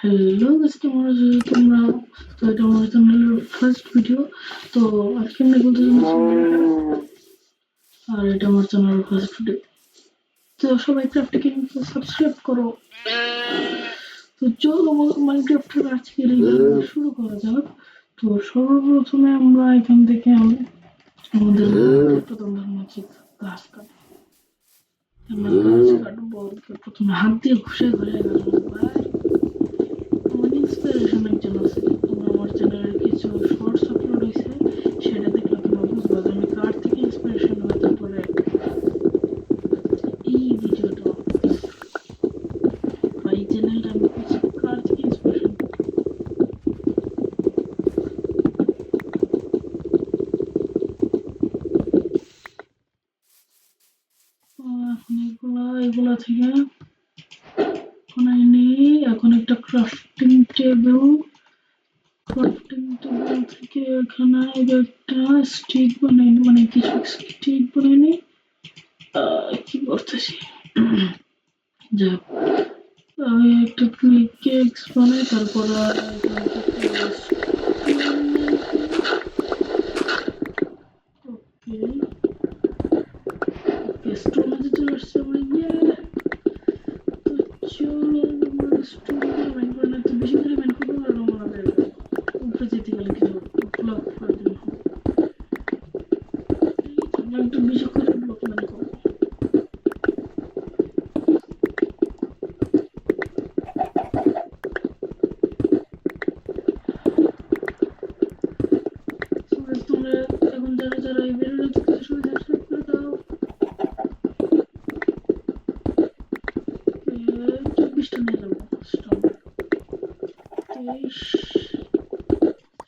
Hello guys, কেমন আছো তোমরা? তো এটা আমার চ্যানেলের ফার্স্ট ভিডিও। তো আজকে আমরা বলতে চাচ্ছি আর এটা আমার চ্যানেলের ফার্স্ট ভিডিও। তো সবাই ক্রাফটকে সাবস্ক্রাইব করো। তো চলো মাইনক্রাফটের আজকের এই ভিডিও শুরু করা যাক। তো সর্বপ্রথমে আমরা এখান থেকে আমাদের মাঝে গাছ কাটবো। আমরা গাছ কাটবো, প্রথমে হাত দিয়ে ঘষে ঘষে গাছ ভাই। আমার ইন্সপিরেশন একজন আছে, তোমরা আমার চ্যানেলের কিছু শর্টস আপলোড হয়েছে, সেটা দেখলে তোমরা বুঝবা যে আমি কার থেকে ইন্সপিরেশন হয়ে তারপরে এই ভিডিওটা বা এই চ্যানেলটা আমি করছি, কার থেকে ইন্সপিরেশন। এখন এগুলা থেকে এখন নেই। এখন একটা ক্রাফটিং টেবিল থেকে এখানে একটা স্টিক বানাই, মানে কিছু স্টিক বানাইনি। কি করতেছি যাক, আমি একটা কেকস বানাই, তারপর স্টোরেজে চলে আসছে আমার। তো চলো আমার স্টোরেজে মাইন করে না, তো বেশি করে মাইন করবো আর আমাদের উপরে যেতে গেলে কিছু ব্লক প্রয়োজন হবে। আমরা একটু বেশি করে ব্লক মাইন করবো। তোমরা এখন যারা যারা এই ভিডিওটা দেখতে সবাই সাবস্ক্রাইব করে দাও। 24টা নিয়ে যাবো, 23,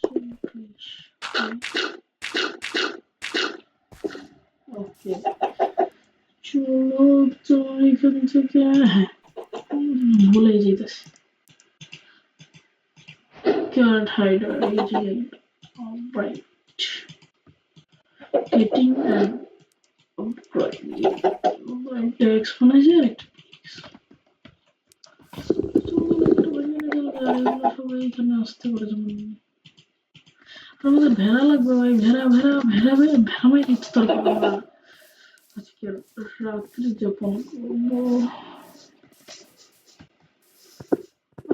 24। ওকে, চলো তো এখান থেকে ভুলে যেতেছি ক্যারেট হাইডার, এই যে alright getting an alright exponential একটা সবাই এখানে আসতে পারে। যেমন আমাদের ভেড়া লাগবে ভাই, ভেড়া ভেড়া ভেড়া ভেড়া মাই দিচ্ছে, তারপর আমরা আজকে রাত্রি যাপন করবো।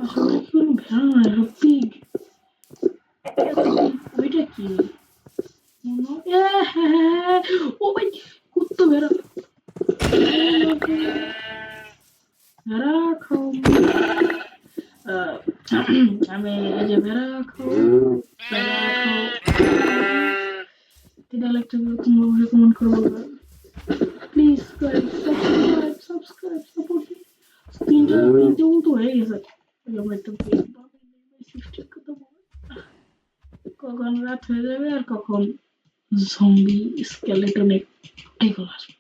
আসলে কি কোনো ভেড়া নয়, সব পিগ। ওইটা কি? ও ভাই, কুত্তো ভেড়া ভেড়া খাও। আমি এই যে ভেড়া খাও, ভেড়া খাও, এটা লাগতে তোমরা রেকমেন্ড করবো। Please guys, subscribe support me. তিনটা তো হয়ে গেছে। আমরা একটু কখন রাত হয়ে যাবে আর কখন জম্বি স্কেলেটন এগুলো আসবে।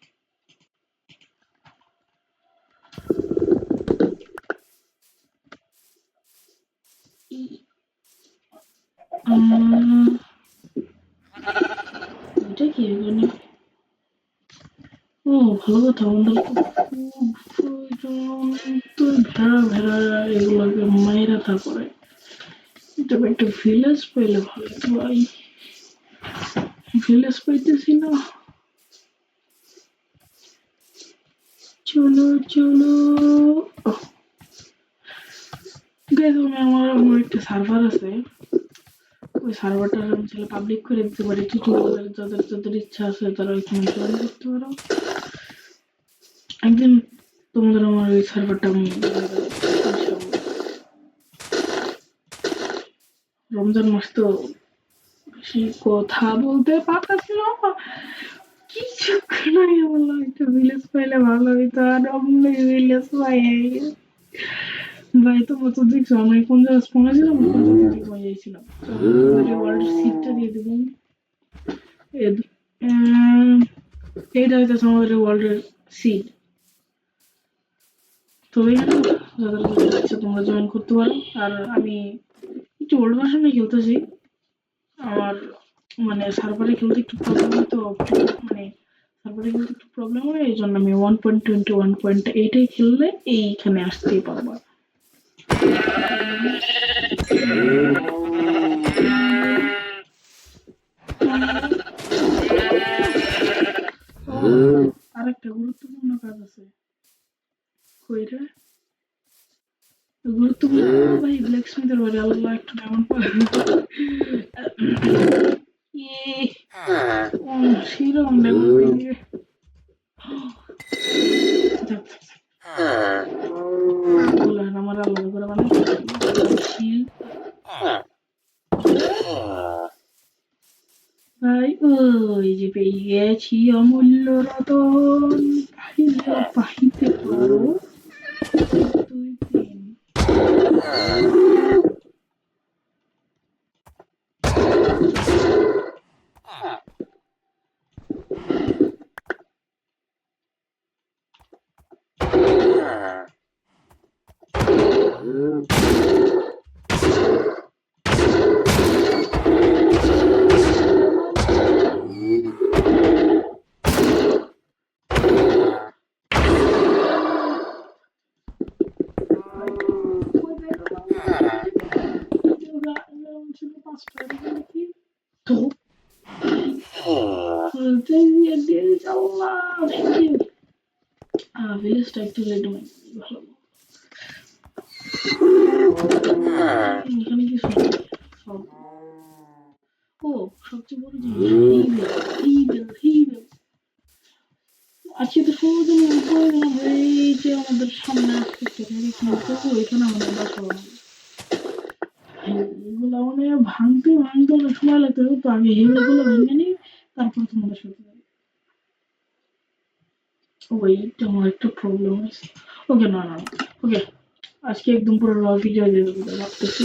এটা কি এখানে? ও ভালো কথা, আমাদের তো প্রয়োজন। তো ভেড়া ভেড়া এগুলোকে মায়েরা তারপরে তবে একটা ভিলেজ পাইলে ভালো হতো ভাই, ভিলেজ পাইতেছি না। চলো চলো আমার একটা সার্ভার আছে, ওই সার্ভারটা আমি চাইলে পাবলিক করে দিতে পারি। যাদের যাদের ইচ্ছা আছে তারা ওইখানে জয়েন করতে পারো। একদিন তোমাদের আমার ওই সার্ভারটা আমি রমজান মাস তো বেশি কথা বলতে পারতেছি না, কিছু নাই। বললাম একটা ভিলেজ পাইলে ভালো হইতো, আর অমনি ভিলেজ পাই ভাই। তোমরা তো দেখছো আমি কোন জায়গায় স্পন ছিলাম, কোন জায়গা থেকে যাইছিলাম। ওয়ার্ল্ড সিটটা দিয়ে দেবো। এইটা হইতেছে আমাদের ওয়ার্ল্ডের সিট। তো এখানে যাদের যাদের ইচ্ছা তোমরা জয়েন করতে পারো। আর আমি একটু ওল্ড ভার্সনে খেলতেছি, আমার মানে সার্ভারে খেলতে একটু প্রবলেম হয়, তো মানে সার্ভারে খেলতে একটু প্রবলেম হয়, এই জন্য আমি 1.20 1.8 খেললে এইখানে আসতেই পারবো। আরেকটা গুরুত্বপূর্ণ কাজ আছে কইরা গুরুত্বপূর্ণ ভাই ব্ল্যাক স্মিথের বাড়ি আল্লাহ একটা ডায়মন্ড পাবে সেরকম ডায়মন্ড পাইনি রে আমার আল্লাহ করে মানে শিল্ড ভাই ওই যে পেয়ে গেছি অমূল্য রতন পাহিতে পারো তুই পেন তো ভিলেজটা একটু রেডি ভালো এখানে কিছু সব ও সবচেয়ে বড় জিনিস আজকে তো সমুদ্রের উপরে এই যে আমাদের সামনে আসতেছে এখানে আমাদের বাসা বানাবো এগুলো মানে ভাঙতে অনেক সময় লাগতে হবে তো আগে এগুলো ভেঙে নিই তারপর তোমাদের সাথে ওইটা আমার একটা প্রবলেম হয়েছে ওকে না ওকে আজকে একদম পুরো র ভিডিও দিয়ে দেবো ভাবতেছি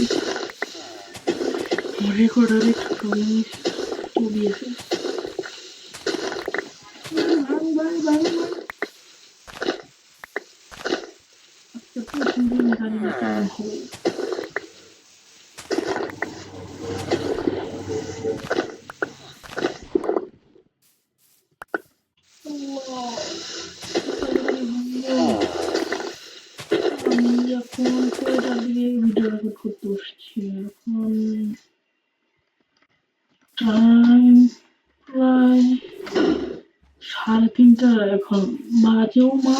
রেকর্ডার একটু প্রবলেম হয়েছে ওবিএসে আজকে প্রথম দিন জানি না কেমন হবে আমি এখন কয়টার দিকে ভিডিও রেকর্ড করতে বসছি এখন টাইম প্রায় 3:30 এখন বাজেও মা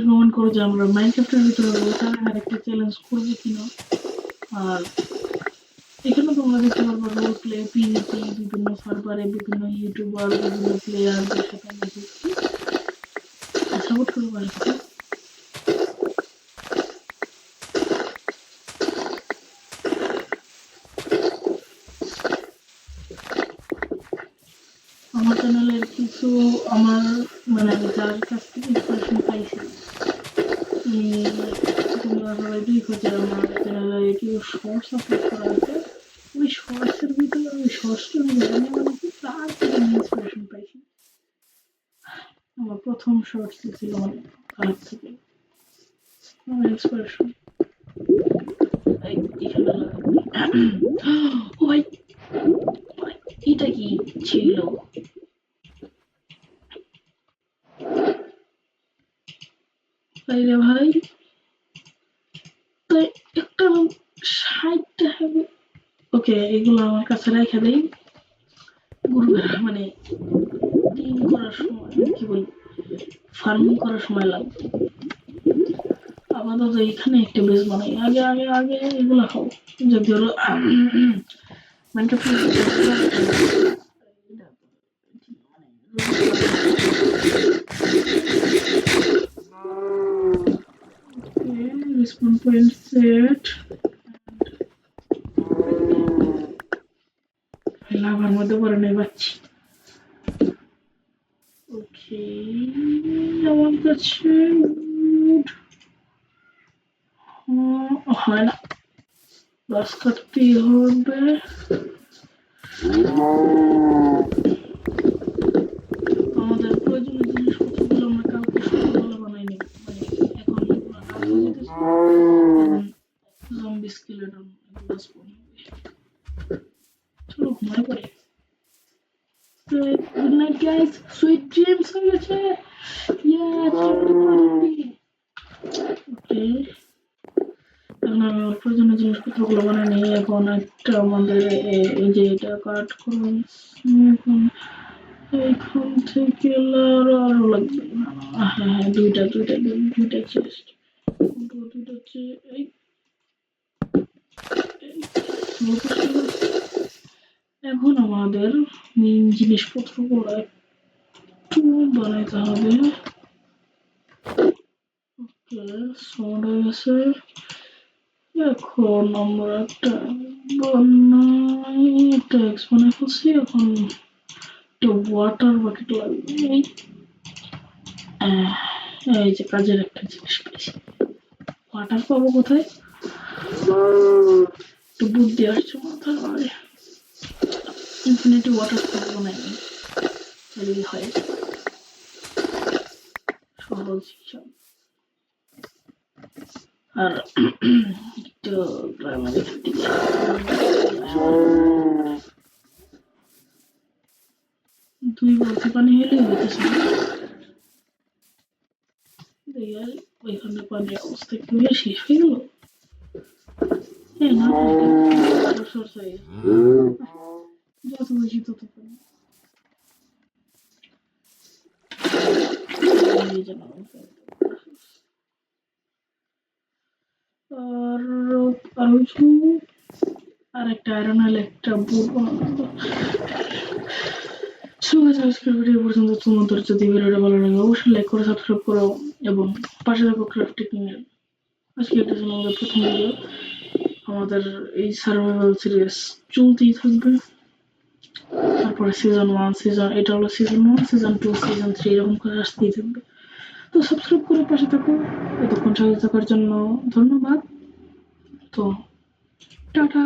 ভ্রমণ করো যে আমরা মাইনক্রাফটের ভিতরে আরেকটা চ্যালেঞ্জ করবো কিনা আর এখানে তোমরা দেখতে পারবো রোল প্লে পিভিপি বিভিন্ন সার্ভারে বিভিন্ন ইউটিউবার বিভিন্ন প্লেয়ারদের সাথে আমরা দেখছি সাপোর্ট করে পারছি আমার চ্যানেলের কিছু আমার মানে যার কাছ থেকে ইনফরমেশন পাইছি তোমরা সবাই দেখো যে আমার চ্যানেলে কিছু শর্টস আপলোড করা আছে ওই শর্টসের ভিতরে ওই শর্টসটা আমি জানি মানে কি তার থেকে আমি ইন্সপিরেশন পাইছি আমার প্রথম শর্টস ছিল মানে তার থেকে আমার ইন্সপিরেশন ও ভাই এটা কি ছিল ভাই তো একটা 60টা হবে ওকে এগুলো আমার কাছে রেখে দেই মানে ডিম করার সময় কি বলি ফার্মিং করার সময় লাগবে আপাতত এখানে একটা বেস বানাই আগে এগুলো খাও যদি হলো respawn point set লাভার মধ্যে পরে নেই পাচ্ছি ওকে আমার কাছে হয় না বাস কাটতেই হবে আমাদের প্রয়োজনীয় জিনিসপত্রগুলো আমরা কালকে সকালবেলা বানাই নেব মানে এখন জম্বি স্কেলেটন এগুলো স্পন হবে চলো ঘুমাই পড়ে good night guys, sweet dreams হয়ে গেছে। ওকে, এখন আমি আমার প্রয়োজনীয় জিনিসপত্রগুলো বানিয়ে নিই। এখন একটা আমাদের এই যে এটা কাট করুন। এখন এইখান থেকে আরো লাগবে। হ্যাঁ, দুইটা চেস্ট, দুইটা হচ্ছে এই এখন আমাদের মেইন জিনিসপত্রগুলো একটু বানাইতে হবে। ওকে, সল্ট হয়ে গেছে। এখন আমরা একটা বানাই, একটা এক্স বানাই ফেলছি। এখন একটা ওয়াটার বাকেট লাগবে। এই যে কাজের একটা জিনিস পেয়েছি। ওয়াটার পাবো কোথায়? একটু বুদ্ধি আসছে মাথায়। ইনফিনিটি ওয়াটার স্পোর্ট বানাই তাহলেই হয়, সহজ হিসাব। আর একটু প্রাইমারি দুই বালতি পানি হলেই হইতেছে। ওইখানে পানির অবস্থা একটু শেষ হয়ে গেল। হ্যাঁ, না যত বেশি তত পানি। আর একটা আয়রন হলে একটা বুট বানাবো। আজকের ভিডিও পর্যন্ত। তোমাদের যদি ভিডিওটা ভালো লাগে অবশ্যই লাইক করে সাবস্ক্রাইব করো এবং পাশে থাকো ক্রাফটিং এর। আজকে এটা ছিল আমাদের প্রথম ভিডিও। আমাদের এই সার্ভাইভাল সিরিজ চলতেই থাকবে। তারপরে সিজন 1, এটা হলো সিজন 1, সিজন 2, সিজন 3 এরকম করে আসতেই থাকবে। তো সাবস্ক্রাইব করে পাশে থাকো। এতক্ষণ সাথে থাকার জন্য ধন্যবাদ। তো টাটা।